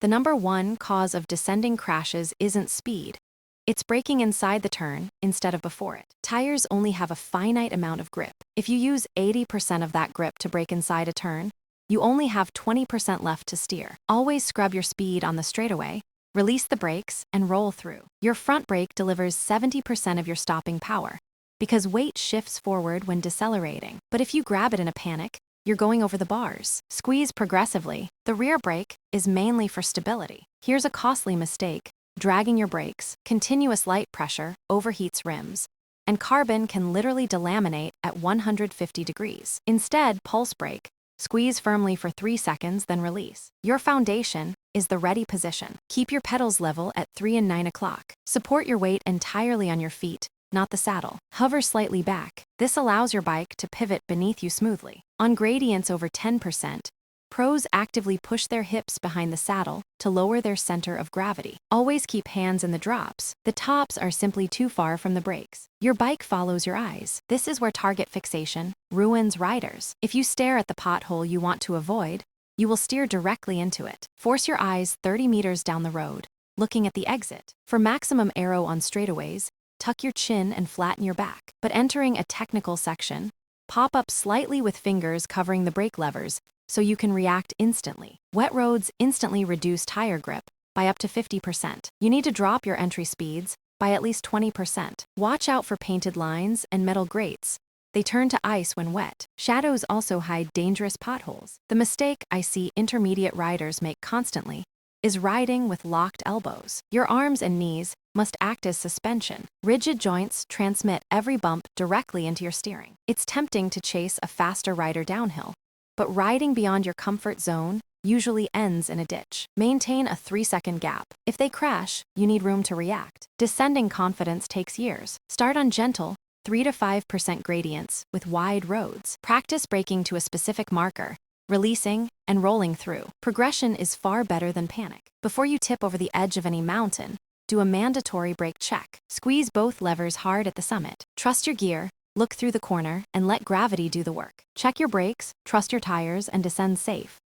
The number one cause of descending crashes isn't speed. It's braking inside the turn instead of before it. Tires only have a finite amount of grip. If you use 80% of that grip to brake inside a turn, you only have 20% left to steer. Always scrub your speed on the straightaway, release the brakes, and roll through. Your front brake delivers 70% of your stopping power, because weight shifts forward when decelerating. But if you grab it in a panic, you're going over the bars. Squeeze progressively. The rear brake is mainly for stability. Here's a costly mistake: dragging your brakes. Continuous light pressure overheats rims, and carbon can literally delaminate at 150 degrees. Instead, pulse brake. Squeeze firmly for 3 seconds, then release. Your foundation is the ready position. Keep your pedals level at 3 and 9 o'clock. Support your weight entirely on your feet, not the saddle. Hover slightly back. This allows your bike to pivot beneath you smoothly. On gradients over 10%, pros actively push their hips behind the saddle to lower their center of gravity. Always keep hands in the drops. The tops are simply too far from the brakes. Your bike follows your eyes. This is where target fixation ruins riders. If you stare at the pothole you want to avoid, you will steer directly into it. Force your eyes 30 meters down the road, looking at the exit. For maximum aero on straightaways, tuck your chin and flatten your back. But entering a technical section, pop up slightly with fingers covering the brake levers so you can react instantly. Wet roads instantly reduce tire grip by up to 50%. You need to drop your entry speeds by at least 20%. Watch out for painted lines and metal grates. They turn to ice when wet. Shadows also hide dangerous potholes. The mistake I see intermediate riders make constantly is riding with locked elbows. Your arms and knees must act as suspension. Rigid joints transmit every bump directly into your steering. It's tempting to chase a faster rider downhill, but riding beyond your comfort zone usually ends in a ditch. Maintain a 3-second gap. If they crash, you need room to react. Descending confidence takes years. Start on gentle, 3 to 5% gradients with wide roads. Practice braking to a specific marker, releasing, and rolling through. Progression is far better than panic. Before you tip over the edge of any mountain, do a mandatory brake check. Squeeze both levers hard at the summit. Trust your gear, look through the corner, and let gravity do the work. Check your brakes, trust your tires, and descend safe.